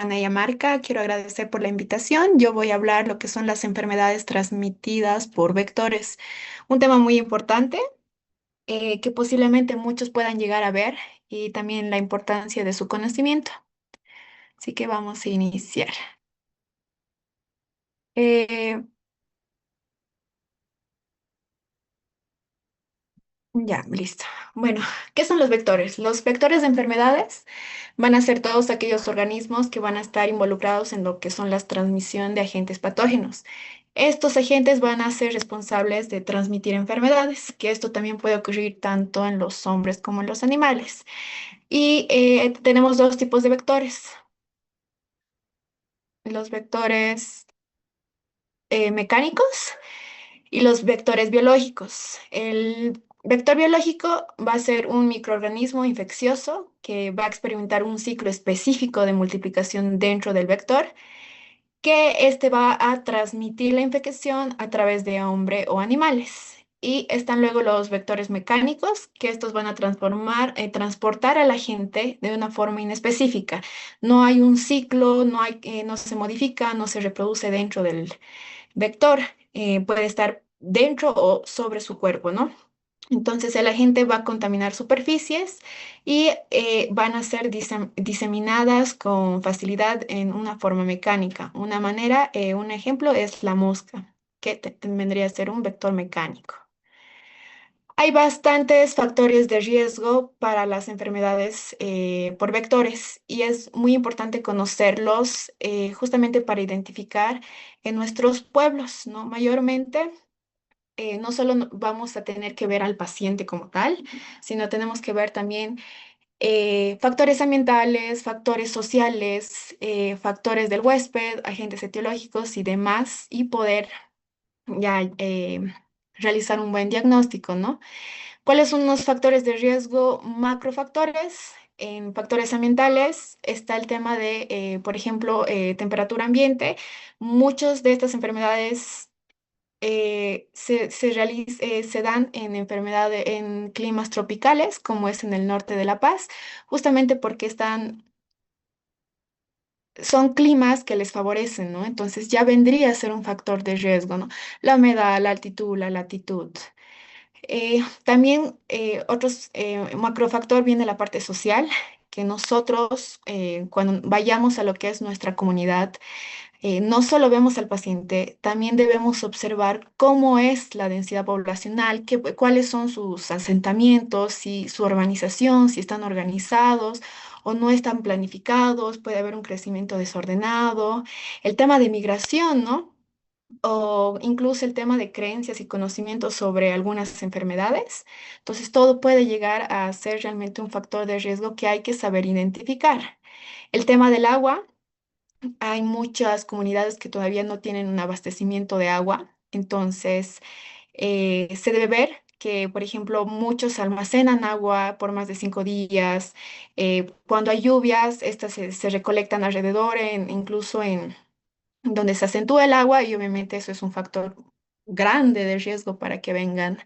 Naya Marca, quiero agradecer por la invitación. Yo voy a hablar lo que son las enfermedades transmitidas por vectores, un tema muy importante que posiblemente muchos puedan llegar a ver y también la importancia de su conocimiento. Así que vamos a iniciar. Eh, ya, listo. Bueno, ¿qué son los vectores? Los vectores de enfermedades van a ser todos aquellos organismos que van a estar involucrados en lo que son la transmisión de agentes patógenos. Estos agentes van a ser responsables de transmitir enfermedades, que esto también puede ocurrir tanto en los hombres como en los animales. Y tenemos dos tipos de vectores. Los vectores mecánicos y los vectores biológicos. El vector biológico va a ser un microorganismo infeccioso que va a experimentar un ciclo específico de multiplicación dentro del vector, que este va a transmitir la infección a través de hombre o animales. Y están luego los vectores mecánicos, que estos van a transportar al agente de una forma inespecífica. No hay un ciclo, no se modifica, no se reproduce dentro del vector, puede estar dentro o sobre su cuerpo, ¿no? Entonces el agente va a contaminar superficies y van a ser diseminadas con facilidad en una forma mecánica. Una manera, un ejemplo es la mosca, que vendría a ser un vector mecánico. Hay bastantes factores de riesgo para las enfermedades por vectores y es muy importante conocerlos justamente para identificar en nuestros pueblos, ¿no? Mayormente no solo vamos a tener que ver al paciente como tal, sino tenemos que ver también factores ambientales, factores sociales, factores del huésped, agentes etiológicos y demás, y poder ya realizar un buen diagnóstico, ¿no? ¿Cuáles son los factores de riesgo? Macrofactores. En factores ambientales está el tema de, por ejemplo, temperatura ambiente. Muchas de estas enfermedades se dan en en climas tropicales, como es en el norte de La Paz, justamente porque son climas que les favorecen, ¿no? Entonces ya vendría a ser un factor de riesgo, ¿no? La humedad, la altitud, la latitud. También otros macrofactor viene la parte social, que nosotros cuando vayamos a lo que es nuestra comunidad, no solo vemos al paciente, también debemos observar cómo es la densidad poblacional, cuáles son sus asentamientos, si su urbanización, si están organizados o no están planificados, puede haber un crecimiento desordenado, el tema de migración, ¿no? O incluso el tema de creencias y conocimientos sobre algunas enfermedades. Entonces, todo puede llegar a ser realmente un factor de riesgo que hay que saber identificar. El tema del agua. Hay muchas comunidades que todavía no tienen un abastecimiento de agua, entonces se debe ver que, por ejemplo, muchos almacenan agua por más de 5 días. Cuando hay lluvias, estas se recolectan alrededor, incluso en donde se acentúa el agua, y obviamente eso es un factor grande de riesgo para que vengan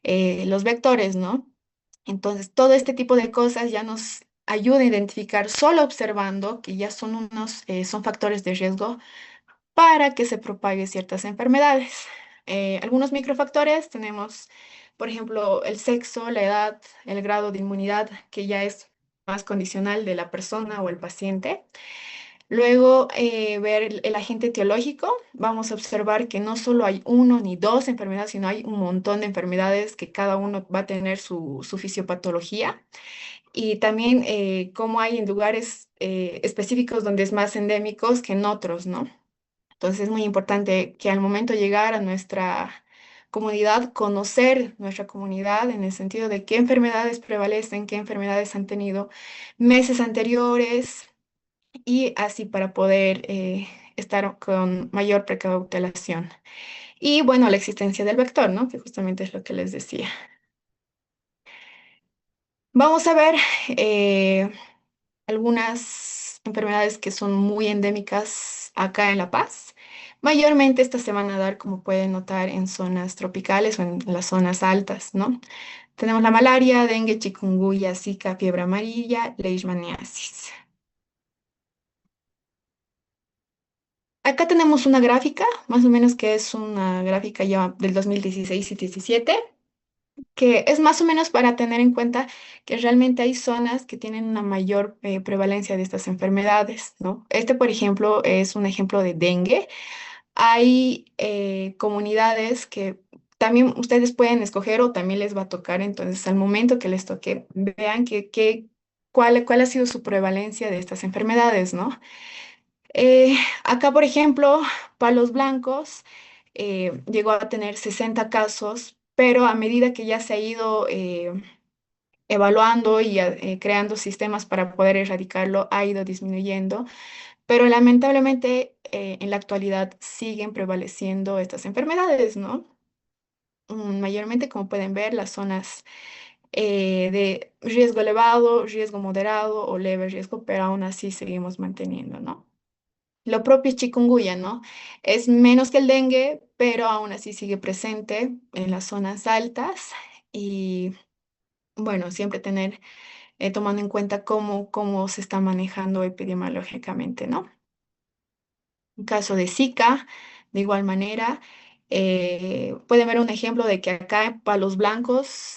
los vectores, ¿no? Entonces, todo este tipo de cosas ya nos ayuda a identificar solo observando que ya son factores de riesgo para que se propague ciertas enfermedades. Algunos microfactores tenemos, por ejemplo, el sexo, la edad, el grado de inmunidad, que ya es más condicional de la persona o el paciente. Luego, ver el agente etiológico. Vamos a observar que no solo hay uno ni dos enfermedades, sino hay un montón de enfermedades que cada uno va a tener su fisiopatología. Y también cómo hay en lugares específicos donde es más endémicos que en otros, ¿no? Entonces es muy importante que al momento de llegar a nuestra comunidad, conocer nuestra comunidad en el sentido de qué enfermedades prevalecen, qué enfermedades han tenido meses anteriores y así para poder estar con mayor precautelación. Y bueno, la existencia del vector, ¿no? Que justamente es lo que les decía. Vamos a ver eh, algunas enfermedades que son muy endémicas acá en La Paz. Mayormente estas se van a dar, como pueden notar, en zonas tropicales o en las zonas altas, ¿no? Tenemos la malaria, dengue, chikungunya, zika, fiebre amarilla, leishmaniasis. Acá tenemos una gráfica, más o menos que es una gráfica ya del 2016 y 17, que es más o menos para tener en cuenta que realmente hay zonas que tienen una mayor prevalencia de estas enfermedades, ¿no? Este, por ejemplo, es un ejemplo de dengue. Hay comunidades que también ustedes pueden escoger o también les va a tocar, entonces al momento que les toque, vean cuál ha sido su prevalencia de estas enfermedades, ¿no? Acá, por ejemplo, Palos Blancos llegó a tener 60 casos, pero a medida que ya se ha ido evaluando y creando sistemas para poder erradicarlo, ha ido disminuyendo, pero lamentablemente en la actualidad siguen prevaleciendo estas enfermedades, ¿no? Mayormente, como pueden ver, las zonas de riesgo elevado, riesgo moderado o leve riesgo, pero aún así seguimos manteniendo, ¿no? Lo propio es chikungunya, ¿no? Es menos que el dengue, pero aún así sigue presente en las zonas altas y bueno, siempre tener, tomando en cuenta cómo se está manejando epidemiológicamente, ¿no? En caso de Zika, de igual manera, puede ver un ejemplo de que acá en Palos Blancos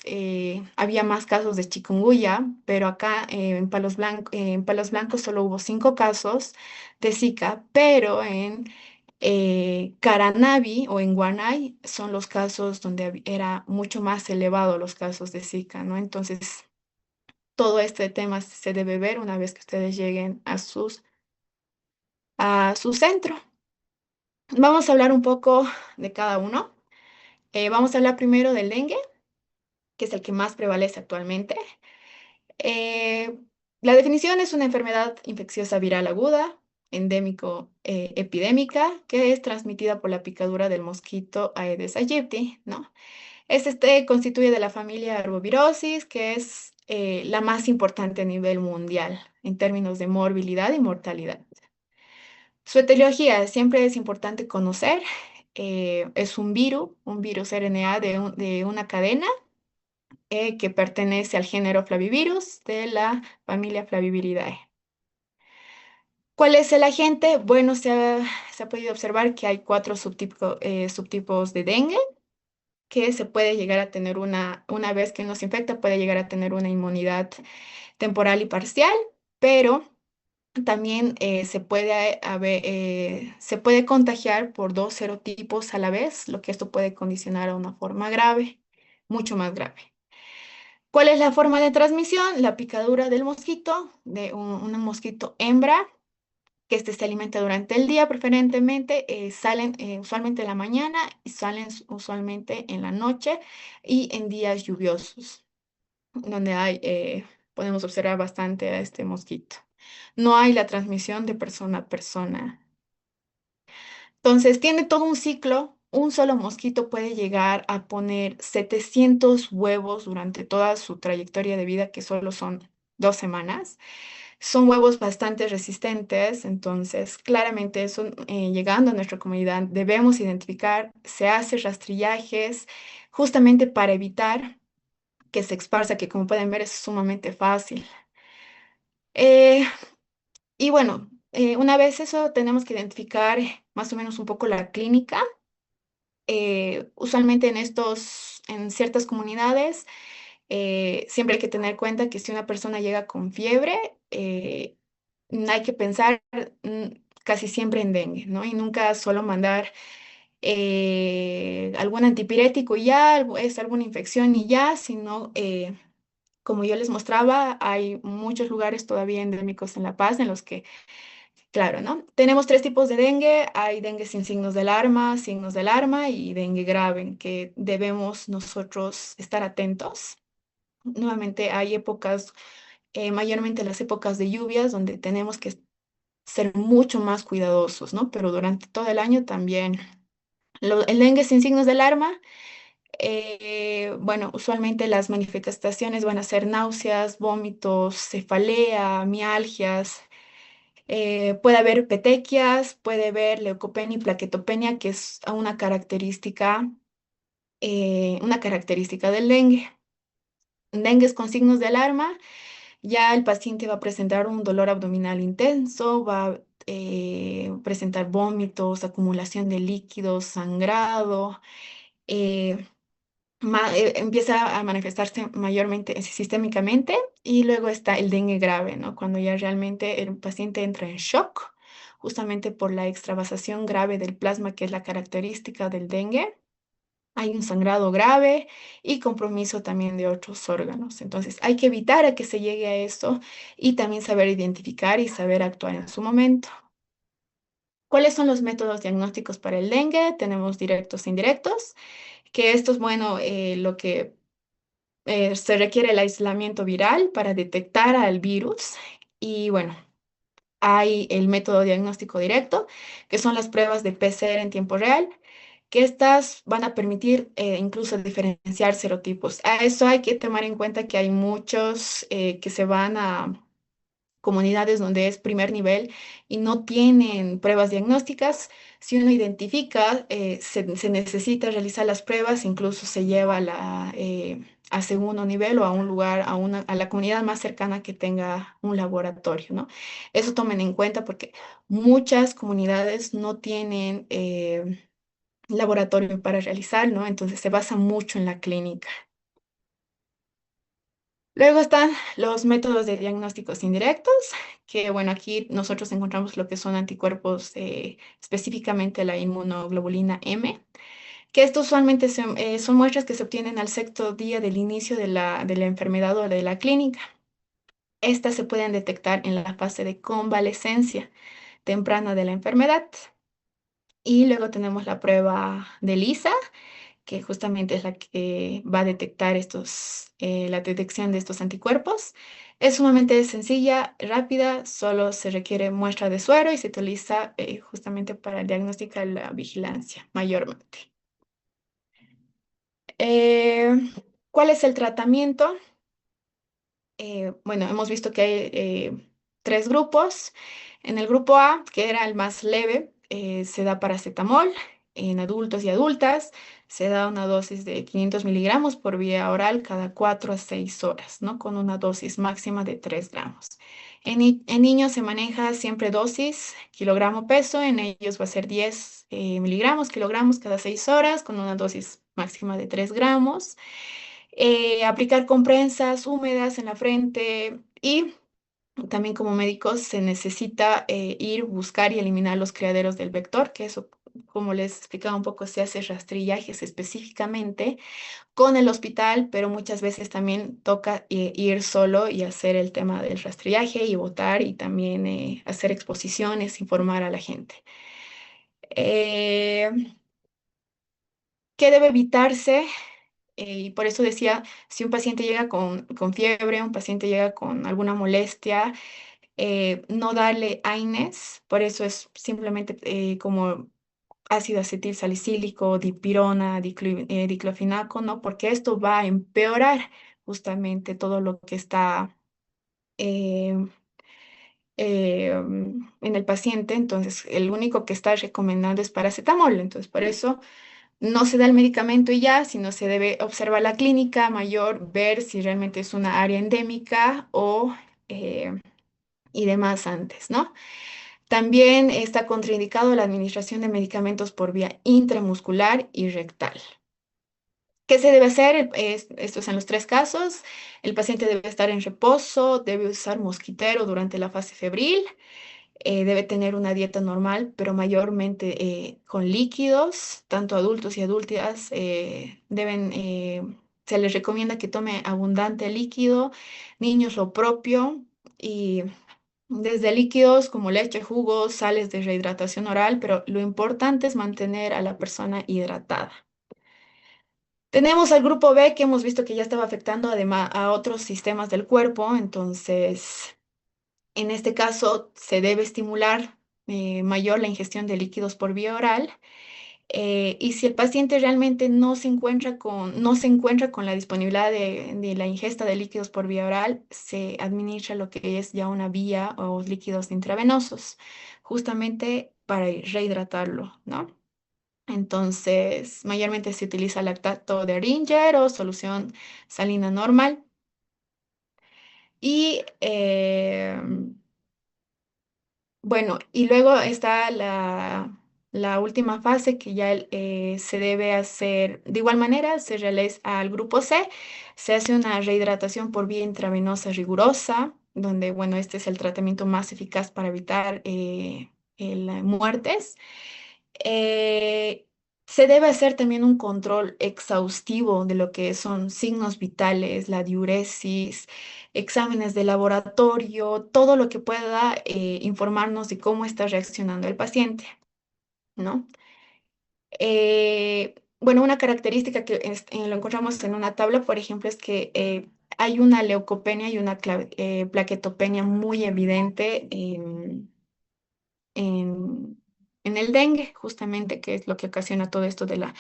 había más casos de chikungunya, pero acá en Palos Blancos solo hubo 5 casos de Zika, pero en Caranavi o en Guanay son los casos donde era mucho más elevado los casos de Zika, ¿no? Entonces, todo este tema se debe ver una vez que ustedes lleguen a su centro. Vamos a hablar un poco de cada uno. Vamos a hablar primero del dengue, que es el que más prevalece actualmente. Eh, la definición es una enfermedad infecciosa viral aguda, endémico, epidémica, que es transmitida por la picadura del mosquito Aedes aegypti, ¿no? Este constituye de la familia Arbovirosis, que es la más importante a nivel mundial en términos de morbilidad y mortalidad. Su etiología siempre es importante conocer. Es un virus RNA de una cadena que pertenece al género Flavivirus de la familia Flaviviridae. ¿Cuál es el agente? Bueno, se ha podido observar que hay 4 subtipos de dengue, que se puede llegar a tener una vez que nos infecta, puede llegar a tener una inmunidad temporal y parcial, pero también se puede contagiar por 2 serotipos a la vez, lo que esto puede condicionar a una forma grave, mucho más grave. ¿Cuál es la forma de transmisión? La picadura del mosquito, de un mosquito hembra, que este se alimenta durante el día preferentemente, salen usualmente en la mañana y salen usualmente en la noche y en días lluviosos, donde podemos observar bastante a este mosquito. No hay la transmisión de persona a persona. Entonces, tiene todo un ciclo. Un solo mosquito puede llegar a poner 700 huevos durante toda su trayectoria de vida, que solo son 2 semanas. Son huevos bastante resistentes, entonces claramente eso, llegando a nuestra comunidad, debemos identificar, se hace rastrillajes justamente para evitar que se esparza, que como pueden ver es sumamente fácil. Eh, y bueno, una vez eso tenemos que identificar más o menos un poco la clínica. Usualmente en ciertas comunidades, siempre hay que tener en cuenta que si una persona llega con fiebre, hay que pensar mm, casi siempre en dengue, ¿no? Y nunca solo mandar algún antipirético y ya, es alguna infección y ya, sino, como yo les mostraba, hay muchos lugares todavía endémicos en La Paz en los que, claro, ¿no? Tenemos 3 tipos de dengue. Hay dengue sin signos de alarma y dengue grave, en que debemos nosotros estar atentos. Nuevamente hay épocas, mayormente las épocas de lluvias, donde tenemos que ser mucho más cuidadosos, ¿no? Pero durante todo el año también. El dengue sin signos de alarma, bueno, usualmente las manifestaciones van a ser náuseas, vómitos, cefalea, mialgias. Puede haber petequias, puede haber leucopenia y plaquetopenia, que es una característica del dengue. Dengue con signos de alarma. Ya el paciente va a presentar un dolor abdominal intenso, presentar vómitos, acumulación de líquidos, sangrado. eh, Empieza a manifestarse mayormente sistémicamente y luego está el dengue grave, ¿no? Cuando ya realmente el paciente entra en shock, justamente por la extravasación grave del plasma, que es la característica del dengue. Hay un sangrado grave y compromiso también de otros órganos. Entonces, hay que evitar a que se llegue a esto y también saber identificar y saber actuar en su momento. ¿Cuáles son los métodos diagnósticos para el dengue? Tenemos directos e indirectos, que esto es bueno, lo que se requiere el aislamiento viral para detectar al virus. Y bueno, hay el método diagnóstico directo, que son las pruebas de PCR en tiempo real, que estas van a permitir incluso diferenciar serotipos. A eso hay que tomar en cuenta que hay muchos que se van a comunidades donde es primer nivel y no tienen pruebas diagnósticas. Si uno identifica, se necesita realizar las pruebas, incluso se lleva a segundo nivel o a un lugar, a la comunidad más cercana que tenga un laboratorio, ¿no? Eso tomen en cuenta porque muchas comunidades no tienen laboratorio para realizar, ¿no? Entonces se basa mucho en la clínica. Luego están los métodos de diagnósticos indirectos, que bueno, aquí nosotros encontramos lo que son anticuerpos, específicamente la inmunoglobulina M, que estos usualmente son muestras que se obtienen al sexto día del inicio de la enfermedad o de la clínica. Estas se pueden detectar en la fase de convalescencia temprana de la enfermedad. Y luego tenemos la prueba de ELISA, que justamente es la que va a detectar la detección de estos anticuerpos. Es sumamente sencilla, rápida, solo se requiere muestra de suero y se utiliza justamente para diagnosticar la vigilancia mayormente. Eh, ¿Cuál es el tratamiento? Bueno, hemos visto que hay tres grupos. En el grupo A, que era el más leve, se da paracetamol en adultos y adultas. Se da una dosis de 500 miligramos por vía oral cada 4 a 6 horas, ¿no? Con una dosis máxima de 3 gramos. En niños se maneja siempre dosis, kilogramo peso. En ellos va a ser 10 miligramos, kilogramos cada 6 horas con una dosis máxima de 3 gramos. Aplicar compresas húmedas en la frente y también como médicos se necesita ir, buscar y eliminar los criaderos del vector, que eso, como les explicaba un poco, se hace rastrillajes específicamente con el hospital, pero muchas veces también toca ir solo y hacer el tema del rastrillaje y votar y también hacer exposiciones, informar a la gente. Eh, ¿Qué debe evitarse? Y por eso decía, si un paciente llega con fiebre, un paciente llega con alguna molestia, no darle AINES, por eso es simplemente como ácido acetil salicílico, dipirona, diclofenaco, ¿no? Porque esto va a empeorar justamente todo lo que está eh, en el paciente. Entonces, el único que está recomendando es paracetamol. Entonces, por eso no se da el medicamento y ya, sino se debe observar la clínica mayor, ver si realmente es una área endémica o eh, y demás antes, ¿no? También está contraindicado la administración de medicamentos por vía intramuscular y rectal. ¿Qué se debe hacer? Esto es en los tres casos. El paciente debe estar en reposo, debe usar mosquitero durante la fase febril, debe tener una dieta normal, pero mayormente con líquidos, tanto adultos y adultas se les recomienda que tome abundante líquido, niños lo propio y desde líquidos como leche, jugos, sales de rehidratación oral, pero lo importante es mantener a la persona hidratada. Tenemos al grupo B que hemos visto que ya estaba afectando además a otros sistemas del cuerpo, entonces en este caso se debe estimular mayor la ingestión de líquidos por vía oral. Y si el paciente realmente no se encuentra con la disponibilidad de la ingesta de líquidos por vía oral, se administra lo que es ya una vía o líquidos intravenosos, justamente para rehidratarlo, ¿no? Entonces, mayormente se utiliza lactato de Ringer o solución salina normal. Y Bueno, y luego está la última fase que ya se debe hacer de igual manera, se realiza al grupo C, se hace una rehidratación por vía intravenosa rigurosa, donde, bueno, este es el tratamiento más eficaz para evitar muertes. Eh, Se debe hacer también un control exhaustivo de lo que son signos vitales, la diuresis, exámenes de laboratorio, todo lo que pueda informarnos de cómo está reaccionando el paciente, ¿no? Bueno, una característica que lo encontramos en una tabla, por ejemplo, es que hay una leucopenia y una plaquetopenia muy evidente en el dengue, justamente, que es lo que ocasiona todo esto de la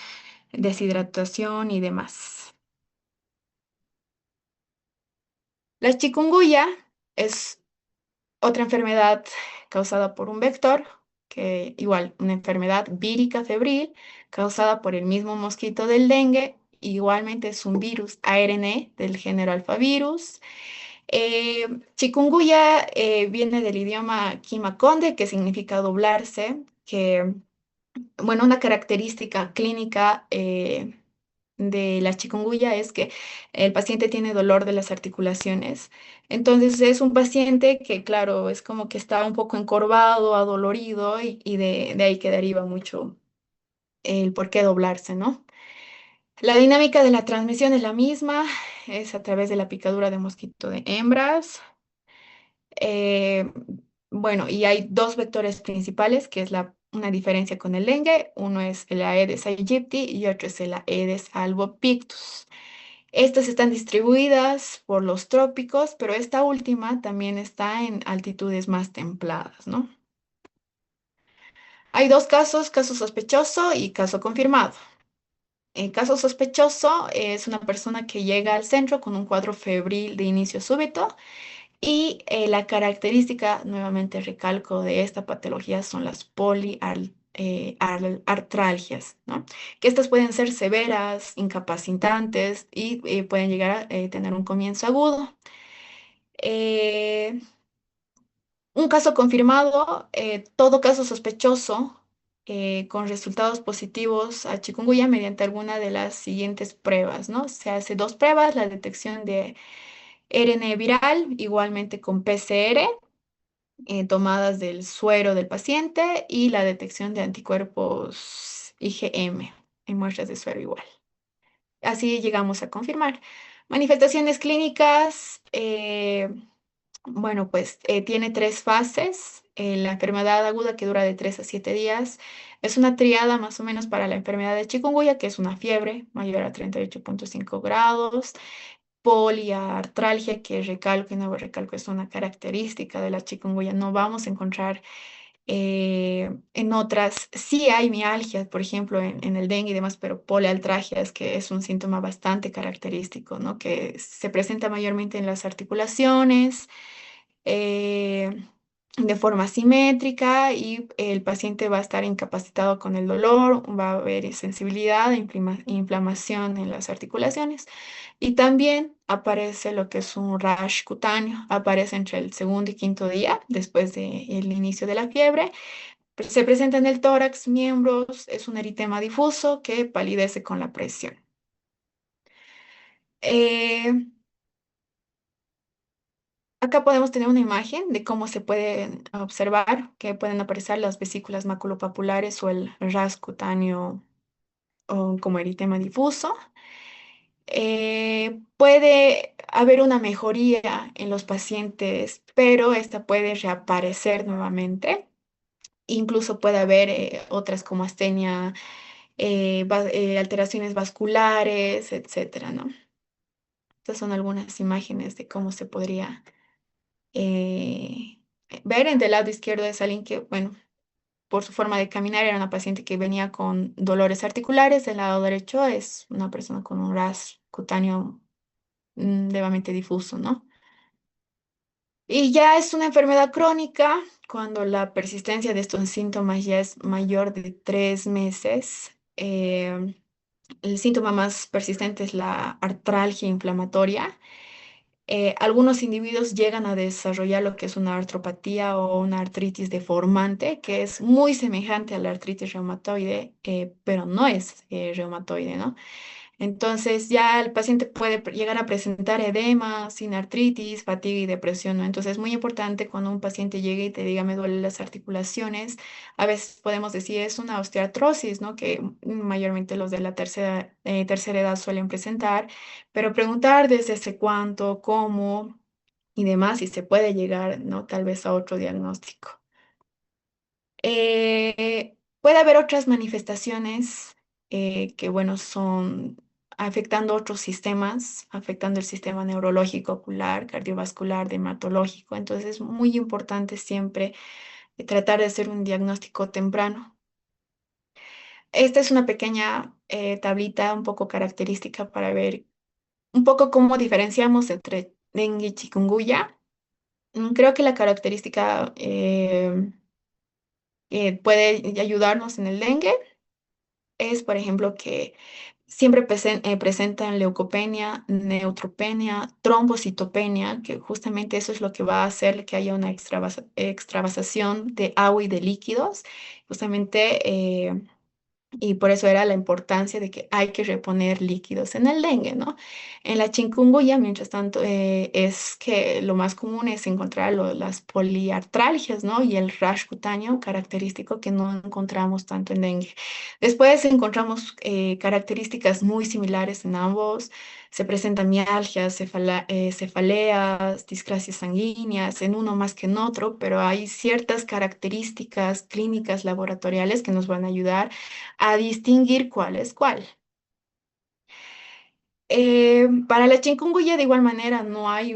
deshidratación y demás. La chikungunya es otra enfermedad causada por un vector, que igual, una enfermedad vírica febril causada por el mismo mosquito del dengue. Igualmente es un virus ARN del género alfavirus. Chikungunya viene del idioma Kimakonde, que significa doblarse, que bueno, una característica clínica de la chikungunya es que el paciente tiene dolor de las articulaciones. Entonces es un paciente que, claro, es como que está un poco encorvado, adolorido y de ahí que deriva mucho el por qué doblarse, ¿no? La dinámica de la transmisión es la misma, es a través de la picadura de mosquito de hembras. Eh, bueno, y hay dos vectores principales, que es una diferencia con el dengue. Uno es el Aedes aegypti y otro es el Aedes albopictus. Estas están distribuidas por los trópicos, pero esta última también está en altitudes más templadas, ¿no? Hay dos casos, caso sospechoso y caso confirmado. El caso sospechoso es una persona que llega al centro con un cuadro febril de inicio súbito. Y la característica, nuevamente recalco, de esta patología son las poliartralgias, ¿no? Que estas pueden ser severas, incapacitantes y pueden llegar a tener un comienzo agudo. Eh, un caso confirmado, todo caso sospechoso con resultados positivos a chikungunya mediante alguna de las siguientes pruebas, ¿no? Se hace dos pruebas, la detección de RNA viral, igualmente con PCR tomadas del suero del paciente y la detección de anticuerpos IgM en muestras de suero igual. Así llegamos a confirmar. Manifestaciones clínicas, bueno, pues tiene tres fases. La enfermedad aguda que dura de 3 a 7 días es una triada más o menos para la enfermedad de chikungunya, que es una fiebre mayor a 38,5 grados, poliartralgia, que recalco y nuevo recalco, es una característica de la chikungunya. No vamos a encontrar en otras, sí hay mialgias, por ejemplo, en el dengue y demás, pero poliartralgia es que es un síntoma bastante característico, ¿no? Que se presenta mayormente en las articulaciones, eh, de forma simétrica y el paciente va a estar incapacitado con el dolor, va a haber sensibilidad, e inflamación en las articulaciones y también aparece lo que es un rash cutáneo, aparece entre el segundo y quinto día después del inicio de la fiebre. Se presenta en el tórax, miembros, es un eritema difuso que palidece con la presión. Eh, Acá podemos tener una imagen de cómo se pueden observar que pueden aparecer las vesículas maculopapulares o el ras cutáneo o como eritema difuso. Puede haber una mejoría en los pacientes, pero esta puede reaparecer nuevamente. Incluso puede haber otras como astenia, alteraciones vasculares, etcétera, ¿no? Estas son algunas imágenes de cómo se podría eh, ver. En el lado izquierdo es alguien que, bueno, por su forma de caminar era una paciente que venía con dolores articulares. Del lado derecho es una persona con un ras cutáneo levemente difuso, ¿no? Y ya es una enfermedad crónica cuando la persistencia de estos síntomas ya es mayor de 3 meses. El síntoma más persistente es la artralgia inflamatoria. Algunos individuos llegan a desarrollar lo que es una artropatía o una artritis deformante, que es muy semejante a la artritis reumatoide, pero no es reumatoide, ¿no? Entonces ya el paciente puede llegar a presentar edema, artritis, fatiga y depresión, ¿no? Entonces es muy importante cuando un paciente llegue y te diga me duelen las articulaciones, a veces podemos decir es una osteoartrosis, ¿no? Que mayormente los de la tercera edad suelen presentar, pero preguntar desde hace cuánto, cómo y demás, y se puede llegar, ¿no? Tal vez a otro diagnóstico. Puede haber otras manifestaciones que, bueno, son afectando otros sistemas, afectando el sistema neurológico, ocular, cardiovascular, dermatológico. Entonces es muy importante siempre tratar de hacer un diagnóstico temprano. Esta es una pequeña tablita un poco característica para ver un poco cómo diferenciamos entre dengue y chikungunya. Creo que la característica puede ayudarnos en el dengue es, por ejemplo, que siempre presentan leucopenia, neutropenia, trombocitopenia, que justamente eso es lo que va a hacer que haya una extravasación de agua y de líquidos. Justamente y por eso era la importancia de que hay que reponer líquidos en el dengue, ¿no? En la chikungunya, mientras tanto, es que lo más común es encontrar las poliartralgias, ¿no? Y el rash cutáneo característico que no encontramos tanto en dengue. Después encontramos características muy similares en ambos. Se presentan mialgias, cefaleas, discrasias sanguíneas, en uno más que en otro, pero hay ciertas características clínicas laboratoriales que nos van a ayudar a distinguir cuál es cuál. Para la chikungunya de igual manera no hay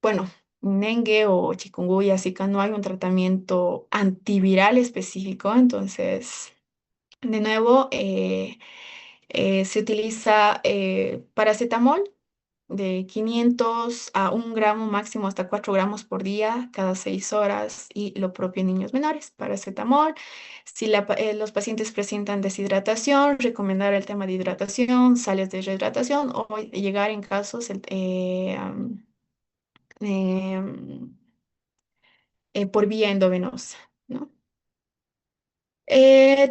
bueno, dengue o chikungunya, zika, no hay un tratamiento antiviral específico, entonces, de nuevo, se utiliza paracetamol de 500 a 1 gramo máximo hasta 4 gramos por día cada 6 horas y lo propio en niños menores, paracetamol. Si los pacientes presentan deshidratación, recomendar el tema de hidratación, sales de rehidratación o llegar en casos em, por vía endovenosa, ¿no?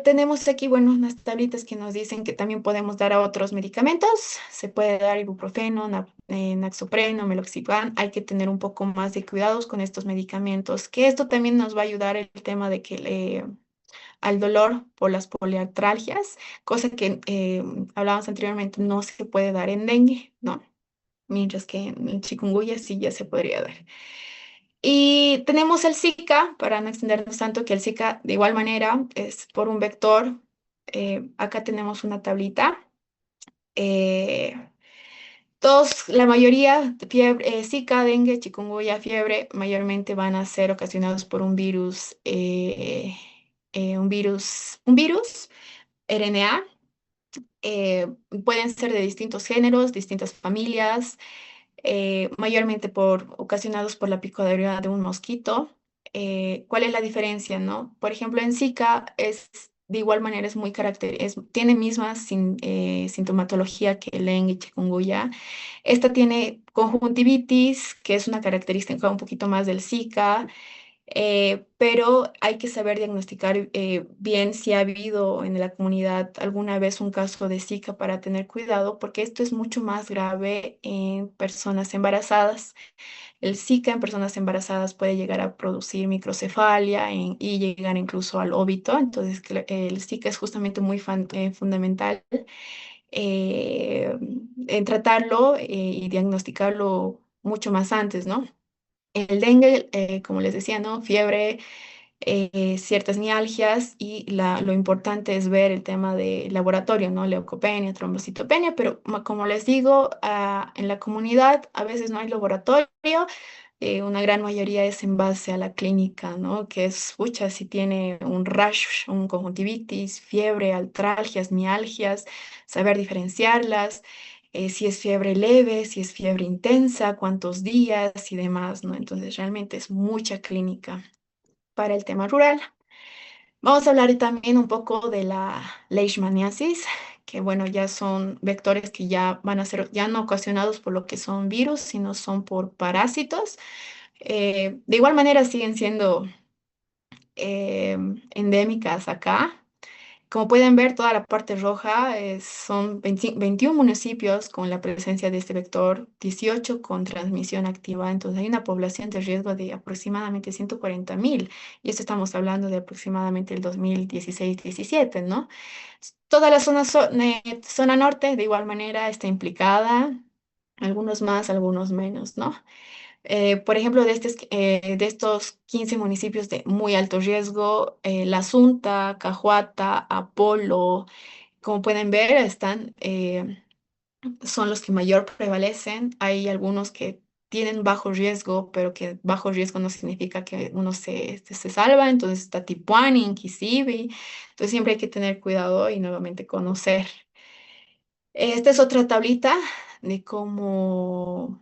Tenemos aquí, bueno, unas tablitas que nos dicen que también podemos dar a otros medicamentos. Se puede dar ibuprofeno, naxopreno, meloxicam. Hay que tener un poco más de cuidados con estos medicamentos, que esto también nos va a ayudar el tema de que al dolor por las poliartralgias, cosa que hablábamos anteriormente, no se puede dar en dengue, ¿no? Mientras que en chikungunya sí ya se podría dar. Y tenemos el Zika, para no extendernos tanto, que el Zika de igual manera es por un vector. Acá tenemos una tablita. Eh, la mayoría, Zika, dengue, chikungunya, fiebre, mayormente van a ser ocasionados por un virus RNA. eh, Pueden ser de distintos géneros, distintas familias mayormente ocasionados por la picadura de un mosquito. ¿Cuál es la diferencia, no? Por ejemplo, en Zika de igual manera es muy tiene misma sintomatología que el dengue y chikungunya. Esta tiene conjuntivitis, que es una característica un poquito más del Zika. Pero hay que saber diagnosticar bien si ha habido en la comunidad alguna vez un caso de Zika para tener cuidado, porque esto es mucho más grave en personas embarazadas. El Zika en personas embarazadas puede llegar a producir microcefalia y llegar incluso al óbito. Entonces, el Zika es justamente muy fundamental eh, en tratarlo y diagnosticarlo mucho más antes, ¿no? El dengue, como les decía, ¿no? Fiebre, ciertas mialgias y lo importante es ver el tema de laboratorio, ¿no? Leucopenia, trombocitopenia, pero como les digo, en la comunidad a veces no hay laboratorio, una gran mayoría es en base a la clínica, ¿no? Que es, pucha, si tiene un rash, un conjuntivitis, fiebre, artralgias, mialgias, saber diferenciarlas, si es fiebre leve, si es fiebre intensa, cuántos días y demás, ¿no? Entonces realmente es mucha clínica para el tema rural. Vamos a hablar también un poco de la leishmaniasis, que bueno, ya son vectores que ya van a ser, ya no ocasionados por lo que son virus, sino son por parásitos. De igual manera siguen siendo endémicas acá. Como pueden ver, toda la parte roja son 21 municipios con la presencia de este vector, 18 con transmisión activa. Entonces hay una población de riesgo de aproximadamente 140.000. Y esto estamos hablando de aproximadamente el 2016-17, ¿no? Toda la zona norte, de igual manera, está implicada, algunos más, algunos menos, ¿no? Por ejemplo, de estos 15 municipios de muy alto riesgo, La Sunta, Cajuata, Apolo, como pueden ver, son los que mayor prevalecen. Hay algunos que tienen bajo riesgo, pero que bajo riesgo no significa que uno se salva. Entonces está Tipuani, Inquisibi. Entonces siempre hay que tener cuidado y nuevamente conocer. Esta es otra tablita de cómo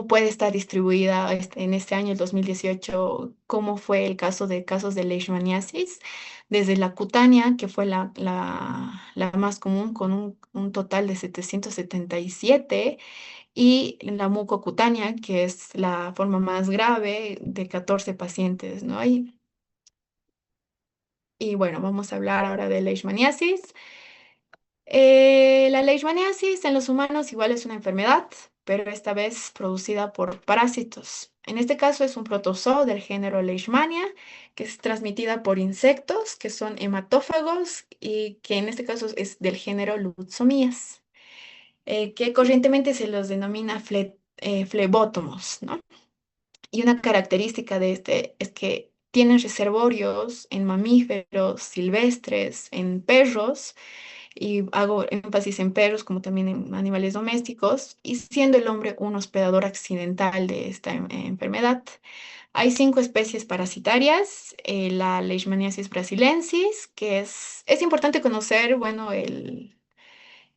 puede estar distribuida en este año, el 2018, cómo fue el caso de casos de leishmaniasis, desde la cutánea, que fue la más común, con un total de 777, y la mucocutánea, que es la forma más grave, de 14 pacientes, ¿no? Y bueno, vamos a hablar ahora de leishmaniasis. La leishmaniasis en los humanos igual es una enfermedad, pero esta vez producida por parásitos. En este caso es un protozoo del género Leishmania, que es transmitida por insectos que son hematófagos y que en este caso es del género Lutsomías, que corrientemente se los denomina flebótomos, ¿no? Y una característica de este es que tienen reservorios en mamíferos silvestres, en perros, y hago énfasis en perros como también en animales domésticos, y siendo el hombre un hospedador accidental de esta enfermedad. Hay 5 especies parasitarias, la Leishmaniasis brasilensis, que es importante conocer, bueno,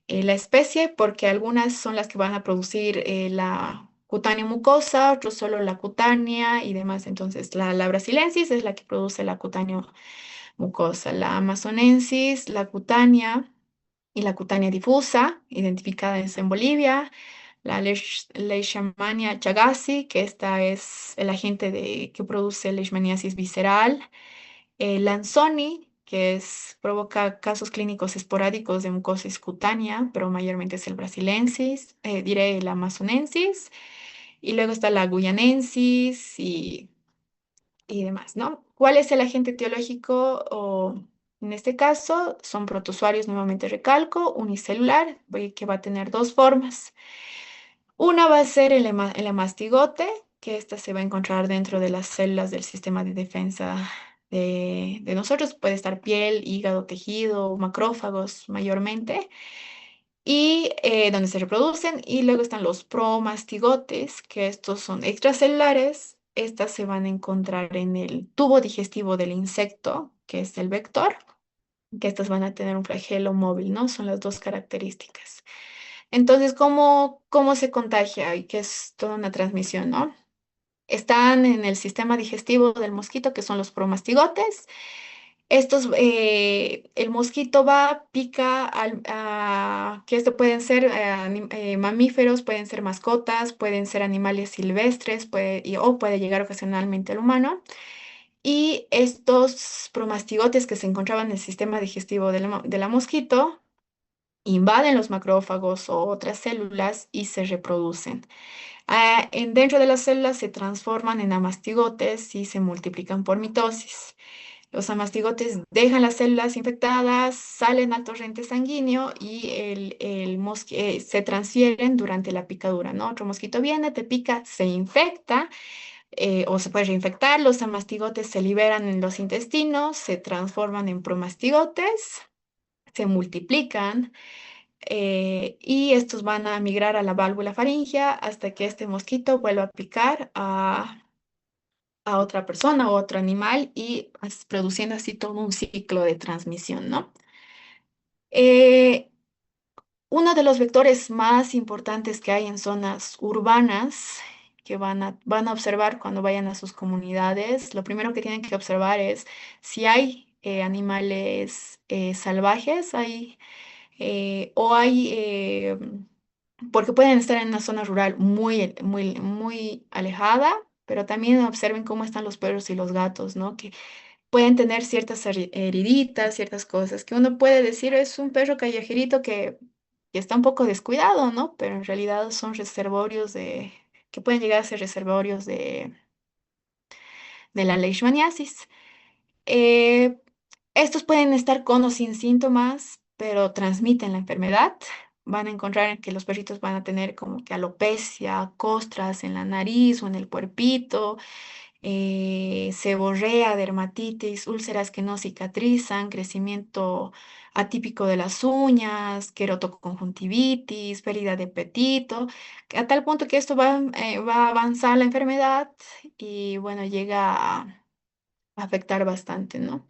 la especie, porque algunas son las que van a producir la cutánea mucosa, otros solo la cutánea y demás. Entonces, la brasilensis es la que produce la cutánea mucosa, la amazonensis, la cutánea y la cutánea difusa, identificada en Bolivia, la Leishmania chagassi, que esta es el agente que produce leishmaniasis visceral, el Lanzoni, provoca casos clínicos esporádicos de mucosis cutánea, pero mayormente es el brasilensis, diré el amazonensis, y luego está la guyanensis y demás, ¿no? ¿Cuál es el agente etiológico? En este caso, son protozoarios, nuevamente recalco, unicelular, que va a tener dos formas. Una va a ser el hemastigote, que esta se va a encontrar dentro de las células del sistema de defensa de nosotros. Puede estar piel, hígado, tejido, macrófagos mayormente, y donde se reproducen. Y luego están los promastigotes, que estos son extracelulares. Estas se van a encontrar en el tubo digestivo del insecto, que es el vector, que estas van a tener un flagelo móvil, ¿no? Son las dos características. Entonces, ¿cómo se contagia? Y que es toda una transmisión, ¿no? Están en el sistema digestivo del mosquito, que son los promastigotes. El mosquito va, pica, que esto pueden ser mamíferos, pueden ser mascotas, pueden ser animales silvestres, o puede llegar ocasionalmente al humano. Y estos promastigotes que se encontraban en el sistema digestivo de la mosquito invaden los macrófagos o otras células y se reproducen. Dentro de las células se transforman en amastigotes y se multiplican por mitosis. Los amastigotes dejan las células infectadas, salen al torrente sanguíneo y se transfieren durante la picadura, ¿no? Otro mosquito viene, te pica, se infecta, o se puede reinfectar. Los amastigotes se liberan en los intestinos, se transforman en promastigotes, se multiplican, y estos van a migrar a la válvula faríngea hasta que este mosquito vuelva a picar a otra persona o otro animal y produciendo así todo un ciclo de transmisión, ¿no? Eh, Uno de los vectores más importantes que hay en zonas urbanas que van a observar cuando vayan a sus comunidades. Lo primero que tienen que observar es si hay animales salvajes o hay, porque pueden estar en una zona rural muy alejada, pero también observen cómo están los perros y los gatos, ¿no? Que pueden tener ciertas heriditas, ciertas cosas que uno puede decir es un perro callejerito que está un poco descuidado, ¿no? Pero en realidad son reservorios que pueden llegar a ser reservorios de la leishmaniasis. Eh, Estos pueden estar con o sin síntomas, pero transmiten la enfermedad. Van a encontrar que los perritos van a tener como que alopecia, costras en la nariz o en el cuerpito, seborrea, dermatitis, úlceras que no cicatrizan, crecimiento atípico de las uñas, queratoconjuntivitis, pérdida de apetito, a tal punto que esto va a avanzar la enfermedad y bueno, llega a afectar bastante, ¿no?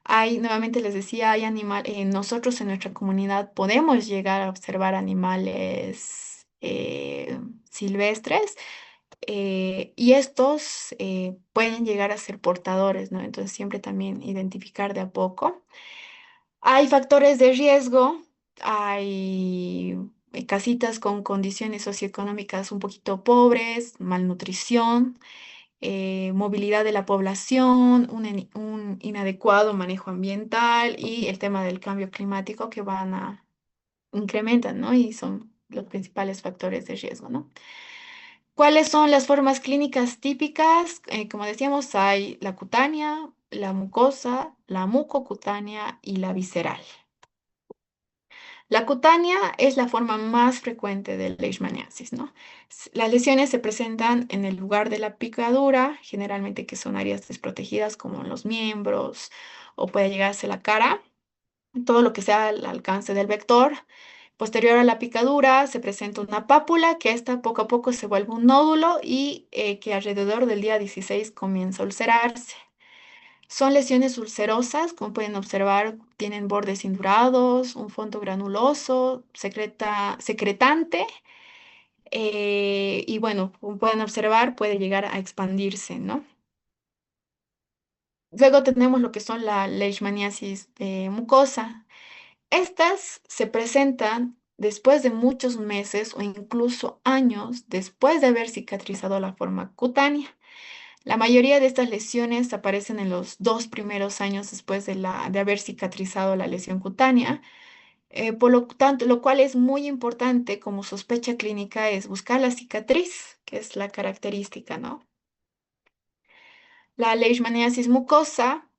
Nuevamente les decía, nosotros en nuestra comunidad podemos llegar a observar animales silvestres y estos pueden llegar a ser portadores, ¿no? Entonces siempre también identificar de a poco. Hay factores de riesgo, hay casitas con condiciones socioeconómicas un poquito pobres, malnutrición, movilidad de la población, un inadecuado manejo ambiental y el tema del cambio climático que van a incrementan, ¿no? Y son los principales factores de riesgo, ¿no? ¿Cuáles son las formas clínicas típicas? Como decíamos, hay la cutánea, la mucosa, la mucocutánea y la visceral. La cutánea es la forma más frecuente de leishmaniasis, ¿no? Las lesiones se presentan en el lugar de la picadura, generalmente que son áreas desprotegidas como los miembros o puede llegarse a la cara, todo lo que sea al alcance del vector. Posterior a la picadura se presenta una pápula que esta poco a poco se vuelve un nódulo y que alrededor del día 16 comienza a ulcerarse. Son lesiones ulcerosas, como pueden observar, tienen bordes indurados, un fondo granuloso, secretante y bueno, como pueden observar, puede llegar a expandirse, ¿no? Luego tenemos lo que son la leishmaniasis mucosa. Estas se presentan después de muchos meses o incluso años después de haber cicatrizado la forma cutánea. La mayoría de estas lesiones aparecen en los 2 primeros años después de haber cicatrizado la lesión cutánea. Por lo tanto, lo cual es muy importante como sospecha clínica es buscar la cicatriz, que es la característica, ¿no? La leishmaniasis mucosa,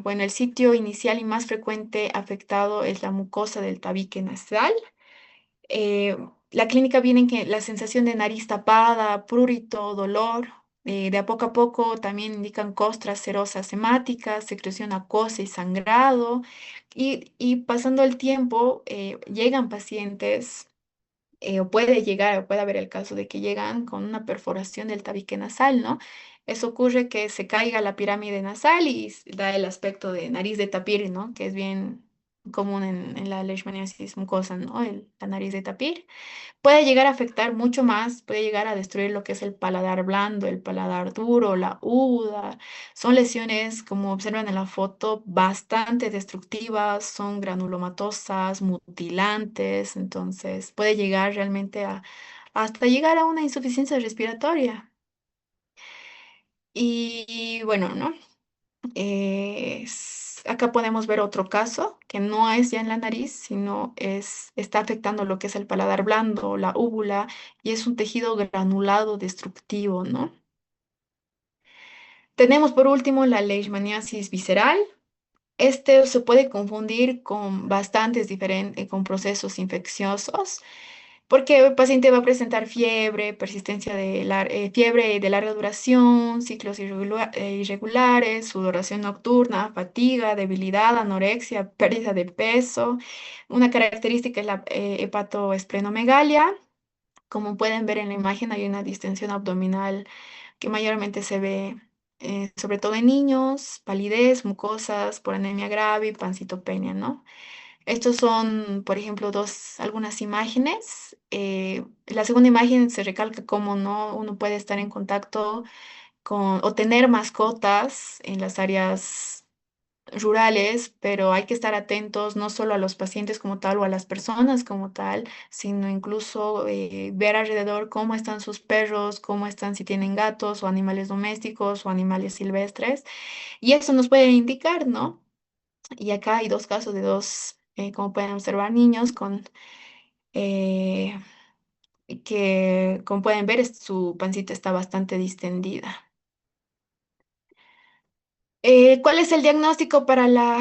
bueno, el sitio inicial y más frecuente afectado es la mucosa del tabique nasal. Eh, la clínica viene en que la sensación de nariz tapada, prurito, dolor, de a poco también indican costras serosas hemáticas, secreción acuosa y sangrado. Y pasando el tiempo, llegan pacientes, o puede llegar, o puede haber el caso de que llegan con una perforación del tabique nasal, ¿no? Eso ocurre que se caiga la pirámide nasal y da el aspecto de nariz de tapir, ¿no? Que es bien común en la leishmaniasis mucosa, ¿no? La nariz de tapir. Puede llegar a afectar mucho más, puede llegar a destruir lo que es el paladar blando, el paladar duro, la úvula. Son lesiones, como observan en la foto, bastante destructivas, son granulomatosas, mutilantes, entonces puede llegar realmente hasta llegar a una insuficiencia respiratoria. Y bueno, ¿no? Acá podemos ver otro caso que no es ya en la nariz, sino está afectando lo que es el paladar blando, la úvula, y es un tejido granulado destructivo, ¿no? Tenemos por último la leishmaniasis visceral. Este se puede confundir con con procesos infecciosos. Porque el paciente va a presentar fiebre, fiebre de larga duración, ciclos irregulares, sudoración nocturna, fatiga, debilidad, anorexia, pérdida de peso. Una característica es la hepatoesplenomegalia. Como pueden ver en la imagen, hay una distensión abdominal que mayormente se ve sobre todo en niños, palidez, mucosas por anemia grave y pancitopenia, ¿no? Estos son, por ejemplo, algunas imágenes. La segunda imagen se recalca cómo no uno puede estar en contacto con o tener mascotas en las áreas rurales, pero hay que estar atentos no solo a los pacientes como tal o a las personas como tal, sino incluso ver alrededor cómo están sus perros, cómo están si tienen gatos o animales domésticos o animales silvestres. Y eso nos puede indicar, ¿no? Y acá hay dos casos de dos, como pueden observar, niños eh, que, como pueden ver, su pancita está bastante distendida. ¿Cuál es el diagnóstico para la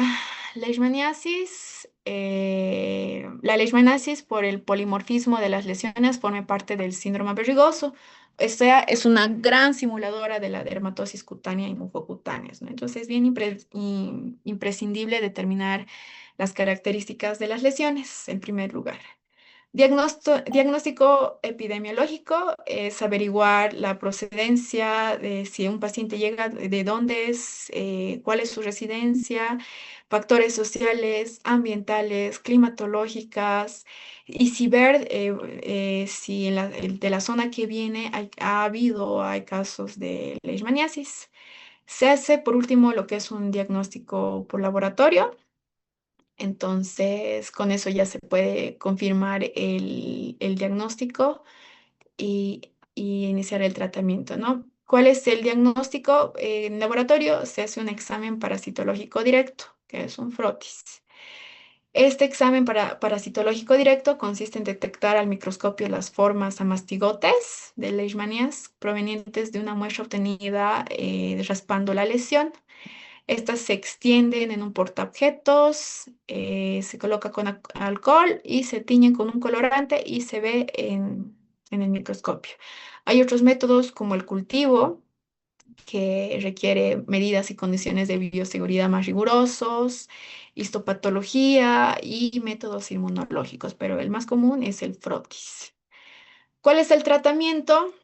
leishmaniasis? La leishmaniasis por el polimorfismo de las lesiones forma parte del síndrome verrugoso. O sea, es una gran simuladora de la dermatosis cutánea y mucocutáneas, ¿no? Entonces es bien imprescindible determinar las características de las lesiones en primer lugar. Diagnóstico epidemiológico es averiguar la procedencia de si un paciente llega, de dónde es, cuál es su residencia, factores sociales, ambientales, climatológicas, y si ver si de la zona que viene ha habido o hay casos de leishmaniasis. Se hace por último lo que es un diagnóstico por laboratorio. Entonces, con eso ya se puede confirmar el diagnóstico y iniciar el tratamiento, ¿no? ¿Cuál es el diagnóstico? En laboratorio se hace un examen parasitológico directo, que es un frotis. Este examen parasitológico directo consiste en detectar al microscopio las formas amastigotes de leishmanias provenientes de una muestra obtenida raspando la lesión. Estas se extienden en un portaobjetos, se coloca con alcohol y se tiñen con un colorante y se ve en el microscopio. Hay otros métodos como el cultivo, que requiere medidas y condiciones de bioseguridad más rigurosos, histopatología y métodos inmunológicos, pero el más común es el frotis. ¿Cuál es el tratamiento?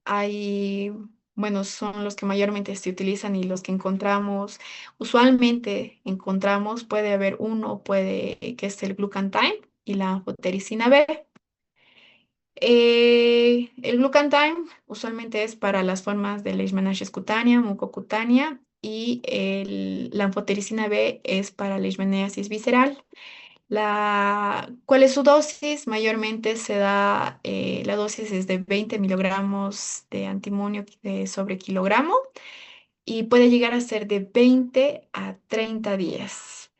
Hay, bueno, son los que mayormente se utilizan y los que usualmente encontramos, puede haber uno, que es el glucantime y la anfotericina B. El glucantime usualmente es para las formas de leishmaniasis cutánea, mucocutánea y la anfotericina B es para leishmaniasis visceral. ¿Cuál es su dosis? Mayormente la dosis es de 20 miligramos de antimonio sobre kilogramo y puede llegar a ser de 20 a 30 días.